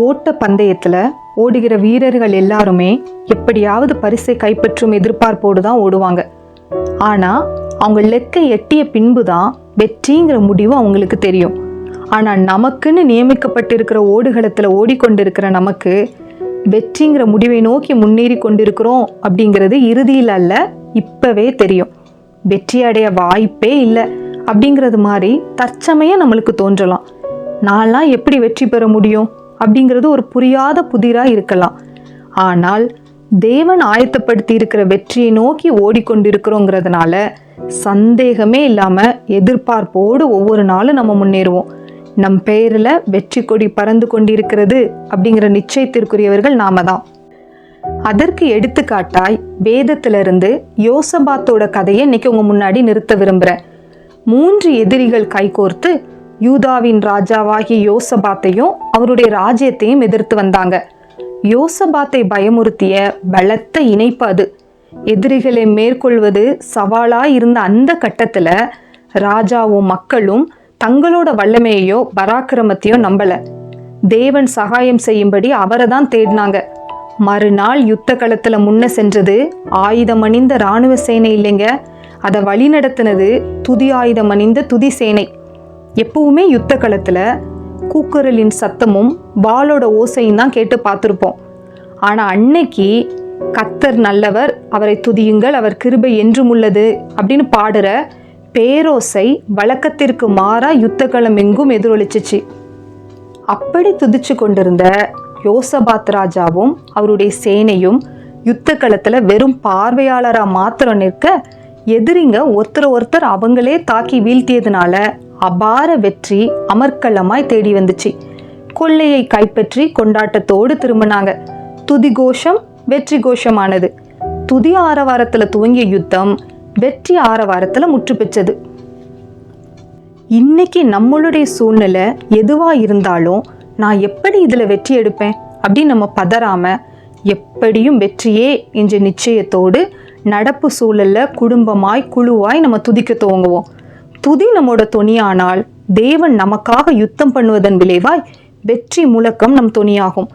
ஓட்ட பந்தயத்துல ஓடுகிற வீரர்கள் எல்லாருமே எப்படியாவது பரிசை கைப்பற்றும் எதிர்பார்ப்போடு தான் ஓடுவாங்க. ஆனா அவங்க லெக்கை எட்டிய பின்புதான் வெற்றிங்கிற முடிவு அவங்களுக்கு தெரியும். ஆனா நமக்குன்னு நியமிக்கப்பட்டிருக்கிற ஓடுகளத்துல ஓடிக்கொண்டிருக்கிற நமக்கு வெற்றிங்கிற முடிவை நோக்கி முன்னேறி கொண்டிருக்கிறோம் அப்படிங்கிறது இறுதியில் அல்ல, இப்பவே தெரியும். வெற்றி அடைய வாய்ப்பே இல்லை அப்படிங்கிறது மாதிரி தற்சமயம் நம்மளுக்கு தோன்றலாம். நான்லாம் எப்படி வெற்றி பெற முடியும் அப்படிங்கிறது ஒரு புரியாத புதிரா இருக்கலாம். ஆனால் தேவன் ஆயத்தப்படுத்தி இருக்கிற வெற்றியை நோக்கி ஓடிக்கொண்டிருக்கிறோங்கிறதுனால சந்தேகமே இல்லாம எதிர்பார்ப்போடு ஒவ்வொரு நாளும் நம்ம முன்னேறுவோம். நம் பெயரில் வெற்றி கொடி பறந்து கொண்டிருக்கிறது அப்படிங்கிற நிச்சயத்திற்குரியவர்கள் நாம தான். அதற்கு எடுத்துக்காட்டாய் வேதத்திலிருந்து யோசபாத்தோட கதையை இன்னைக்கு உங்க முன்னாடி நிறுத்த விரும்புகிறேன். 3 எதிரிகள் கைகோர்த்து யூதாவின் ராஜாவாகிய யோசபாத்தையும் அவருடைய ராஜ்யத்தையும் எதிர்த்து வந்தாங்க. யோசபாத்தை பயமுறுத்திய பலத்த இணைப்பு அது. எதிரிகளை மேற்கொள்வது சவாலாய் இருந்த அந்த கட்டத்துல ராஜாவும் மக்களும் தங்களோட வல்லமையோ பராக்கிரமத்தையோ நம்பல. தேவன் சகாயம் செய்யும்படி அவரை தான் தேடினாங்க. மறுநாள் யுத்த களத்துல முன்ன சென்றது ஆயுதம் அணிந்த இராணுவ சேனை இல்லைங்க, அதை வழி நடத்தினது துதி ஆயுதம் அணிந்த துதி சேனை. எப்பவுமே யுத்த களத்துல கூக்குரலின் சத்தமும் வாளோட ஓசையும் தான் கேட்டு பார்த்துருப்போம். ஆனா அன்னைக்கு கர்த்தர் நல்லவர், அவரை துதியுங்கள், அவர் கிருபை என்றும் உள்ளது அப்படின்னு பாடுற பேரோசை வழக்கத்திற்கு மாறா யுத்த களம் எங்கும் எதிரொலிச்சிச்சு. அப்படி துதிச்சு கொண்டிருந்த யோசபாத் ராஜாவும் அவருடைய சேனையும் யுத்த களத்துல வெறும் பார்வையாளரா மாத்திரம் நிற்க, எதிரிங்க ஒருத்தர் அவங்களே தாக்கி வீழ்த்தியதுனால அபார வெற்றி அமர்க்களமாய் தேடி வந்துச்சு. கொள்ளையை கைப்பற்றி கொண்டாட்டத்தோடு திரும்பினாங்க. துதி கோஷம் வெற்றி கோஷமானது. துதி ஆரவாரத்துல துவங்கிய யுத்தம் வெற்றி ஆரவாரத்துல முற்று பெற்றது. இன்னைக்கு நம்மளுடைய சூழ்நிலை எதுவா இருந்தாலும் நான் எப்படி இதுல வெற்றி எடுப்பேன் அப்படின்னு நம்ம பதறாம எப்படியும் வெற்றியே என்ற நிச்சயத்தோடு நடப்பு சூழல்ல குடும்பமாய் குழுவாய் நம்ம துதிக்க துவங்குவோம். துதி நம்மோட தொனியானால் தேவன் நமக்காக யுத்தம் பண்ணுவதன் விளைவாய் வெற்றி முழக்கம் நம் தொனியாகும்.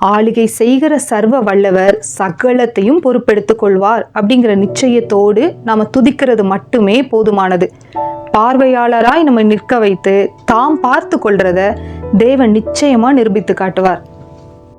ஆளுகை செய்கிற சர்வ வல்லவர் சகலத்தையும் பொறுப்பெடுத்துக் கொள்வார் அப்படிங்கிற நிச்சயத்தோடு நாம துதிக்கிறது மட்டுமே போதுமானது. பார்வையாளராய் நம்ம நிற்க வைத்து தாம் பார்த்து கொள்றத தேவன் நிச்சயமா நிரூபித்து காட்டுவார்.